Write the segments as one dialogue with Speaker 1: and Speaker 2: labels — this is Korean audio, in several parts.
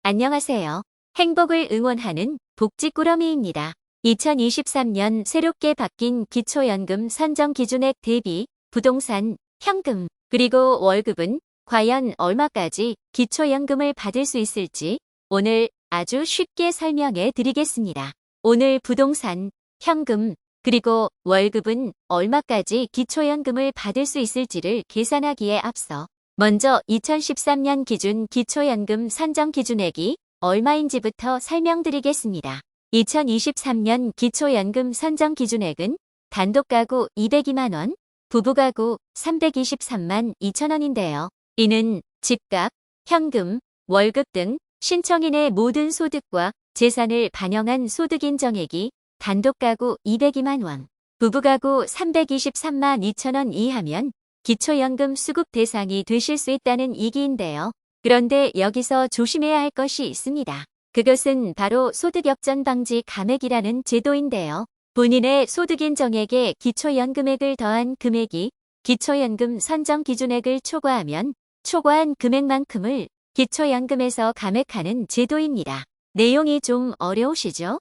Speaker 1: 안녕하세요. 행복을 응원하는 복지꾸러미입니다. 2023년 새롭게 바뀐 기초연금 선정 기준액 대비 부동산, 현금, 그리고 월급은 과연 얼마까지 기초연금을 받을 수 있을지 오늘 아주 쉽게 설명해 드리겠습니다. 오늘 부동산, 현금, 그리고 월급은 얼마까지 기초연금을 받을 수 있을지를 계산하기에 앞서 먼저 2013년 기준 기초연금 선정 기준액이 얼마인지부터 설명드리겠습니다. 2023년 기초연금 선정 기준액은 단독가구 202만원, 부부가구 323만 2천원인데요. 이는 집값, 현금, 월급 등 신청인의 모든 소득과 재산을 반영한 소득 인정액이 단독가구 202만원, 부부가구 323만 2천원 이하면 기초연금 수급 대상이 되실 수 있다는 얘기인데요. 그런데 여기서 조심해야 할 것이 있습니다. 그것은 바로 소득역전 방지 감액이라는 제도인데요. 본인의 소득 인정액에 기초연금액을 더한 금액이 기초연금 선정 기준액을 초과하면 초과한 금액만큼을 기초연금에서 감액하는 제도입니다. 내용이 좀 어려우시죠?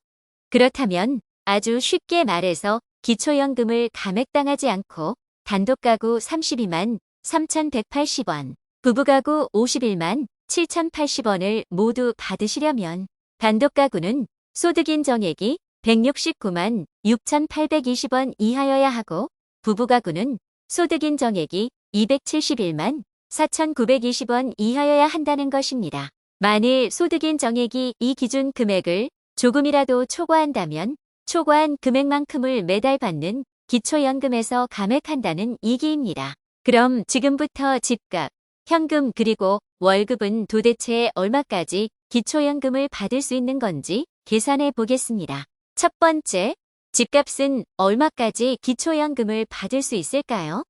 Speaker 1: 그렇다면 아주 쉽게 말해서 기초연금을 감액당하지 않고 단독가구 32만 3,180원, 부부가구 51만 7,080원을 모두 받으시려면 단독가구는 소득인정액이 169만 6,820원 이하여야 하고 부부가구는 소득인정액이 271만 4,920원 이하여야 한다는 것입니다. 만일 소득인정액이 이 기준 금액을 조금이라도 초과한다면 초과한 금액만큼을 매달 받는 기초연금에서 감액한다는 얘기입니다. 그럼 지금부터 집값, 현금 그리고 월급은 도대체 얼마까지 기초연금을 받을 수 있는 건지 계산해 보겠습니다. 첫 번째, 집값은 얼마까지 기초연금을 받을 수 있을까요?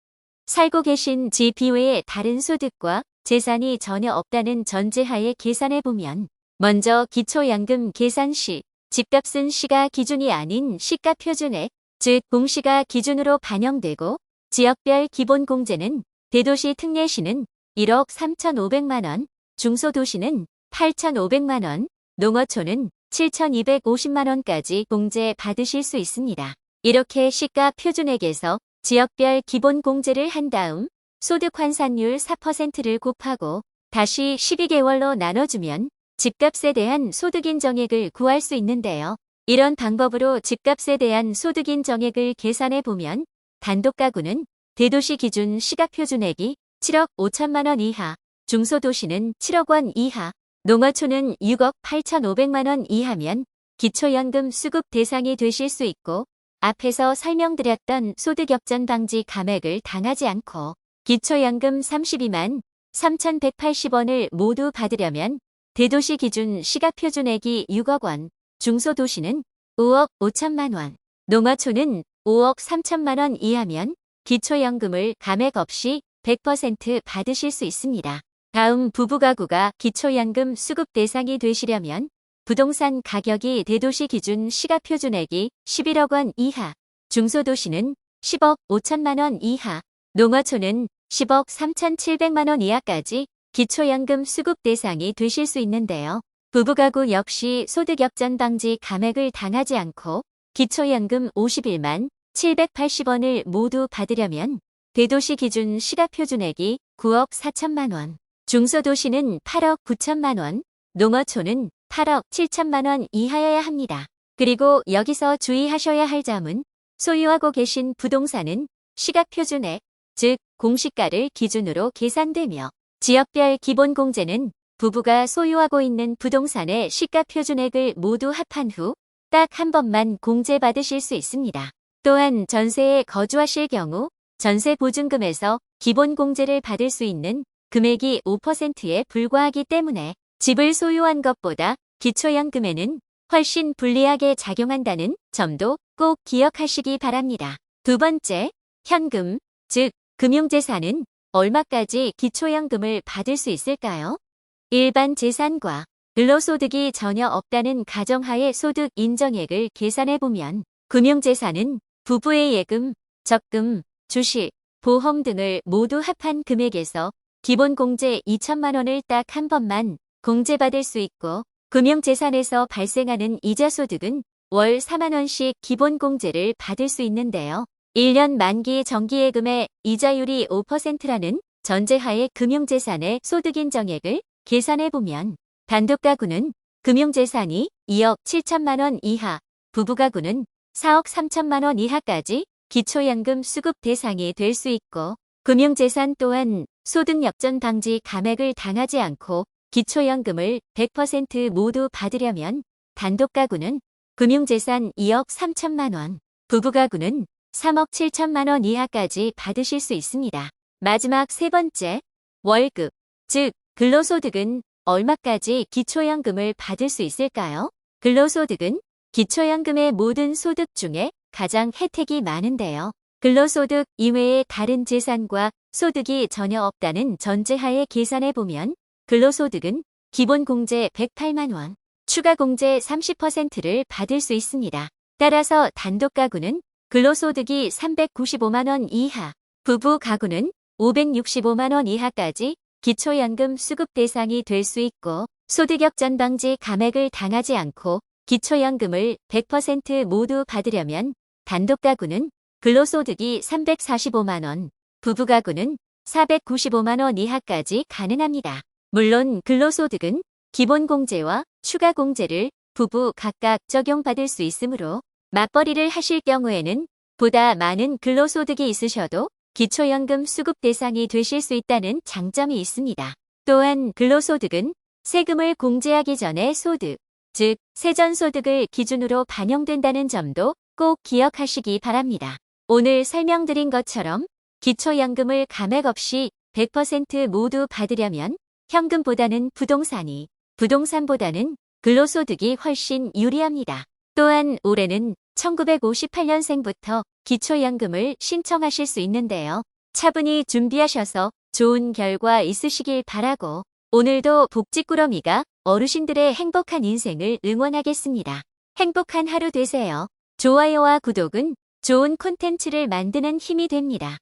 Speaker 1: 살고 계신 집 이외의 다른 소득과 재산이 전혀 없다는 전제하에 계산해 보면 먼저 기초연금 계산 시 집값은 시가 기준이 아닌 시가 표준액, 즉 공시가 기준으로 반영되고 지역별 기본공제는 대도시 특례시는 1억 3,500만원, 중소도시는 8,500만원, 농어촌은 7,250만원까지 공제 받으실 수 있습니다. 이렇게 시가 표준액에서 지역별 기본공제를 한 다음 소득 환산율 4%를 곱하고 다시 12개월로 나눠주면 집값에 대한 소득 인정액을 구할 수 있는데요. 이런 방법으로 집값에 대한 소득 인정액을 계산해 보면 단독가구는 대도시 기준 시가표준액이 7억 5천만 원 이하, 중소도시는 7억 원 이하, 농어촌은 6억 8,500만 원 이하면 기초연금 수급 대상이 되실 수 있고 앞에서 설명드렸던 소득역전 방지 감액을 당하지 않고 기초연금 32만 3,180원을 모두 받으려면 대도시 기준 시가표준액이 6억 원, 중소도시는 5억 5천만 원, 농어촌은 5억 3천만 원 이하면 기초연금을 감액 없이 100% 받으실 수 있습니다. 다음 부부가구가 기초연금 수급 대상이 되시려면 부동산 가격이 대도시 기준 시가표준액이 11억 원 이하, 중소도시는 10억 5천만 원 이하, 농어촌은 10억 3,700만 원 이하까지 기초연금 수급 대상이 되실 수 있는데요. 부부가구 역시 소득역전 방지 감액을 당하지 않고 기초연금 51만 780원을 모두 받으려면 대도시 기준 시가표준액이 9억 4천만 원, 중소도시는 8억 9천만 원, 농어촌은 8억 7천만 원 이하여야 합니다. 그리고 여기서 주의하셔야 할 점은 소유하고 계신 부동산은 시가표준액, 즉 공시가를 기준으로 계산되며 지역별 기본공제는 부부가 소유하고 있는 부동산의 시가표준액을 모두 합한 후 딱 한 번만 공제받으실 수 있습니다. 또한 전세에 거주하실 경우 전세보증금에서 기본공제를 받을 수 있는 금액이 5%에 불과하기 때문에 집을 소유한 것보다 기초연금에는 훨씬 불리하게 작용한다는 점도 꼭 기억하시기 바랍니다. 두 번째, 현금, 즉 금융재산은 얼마까지 기초연금을 받을 수 있을까요? 일반 재산과 근로소득이 전혀 없다는 가정하에 소득 인정액을 계산해보면 금융재산은 부부의 예금, 적금, 주식, 보험 등을 모두 합한 금액에서 기본공제 2천만 원을 딱 한 번만 공제받을 수 있고 금융재산에서 발생하는 이자소득은 월 4만 원씩 기본공제를 받을 수 있는데요. 1년 만기 정기예금의 이자율이 5%라는 전제하에 금융재산의 소득인정액을 계산해보면 단독가구는 금융재산이 2억 7천만 원 이하, 부부가구는 4억 3천만 원 이하까지 기초연금 수급 대상이 될 수 있고 금융재산 또한 소득 역전 방지 감액을 당하지 않고 기초연금을 100% 모두 받으려면 단독가구는 금융재산 2억 3천만 원, 부부가구는 3억 7천만 원 이하까지 받으실 수 있습니다. 마지막 세 번째, 월급, 즉 근로소득은 얼마까지 기초연금을 받을 수 있을까요? 근로소득은 기초연금의 모든 소득 중에 가장 혜택이 많은데요. 근로소득 이외의 다른 재산과 소득이 전혀 없다는 전제하에 계산해보면 근로소득은 기본공제 108만 원, 추가공제 30%를 받을 수 있습니다. 따라서 단독가구는 근로소득이 395만 원 이하, 부부가구는 565만 원 이하까지 기초연금 수급 대상이 될 수 있고 소득역전 방지 감액을 당하지 않고 기초연금을 100% 모두 받으려면 단독가구는 근로소득이 345만 원, 부부가구는 495만 원 이하까지 가능합니다. 물론 근로소득은 기본공제와 추가공제를 부부 각각 적용받을 수 있으므로 맞벌이를 하실 경우에는 보다 많은 근로소득이 있으셔도 기초연금 수급 대상이 되실 수 있다는 장점이 있습니다. 또한 근로소득은 세금을 공제하기 전에 소득, 즉 세전소득을 기준으로 반영된다는 점도 꼭 기억하시기 바랍니다. 오늘 설명드린 것처럼 기초연금을 감액 없이 100% 모두 받으려면 현금보다는 부동산이, 부동산보다는 근로소득이 훨씬 유리합니다. 또한 올해는 1958년생부터 기초연금을 신청하실 수 있는데요. 차분히 준비하셔서 좋은 결과 있으시길 바라고 오늘도 복지꾸러미가 어르신들의 행복한 인생을 응원하겠습니다. 행복한 하루 되세요. 좋아요와 구독은 좋은 콘텐츠를 만드는 힘이 됩니다.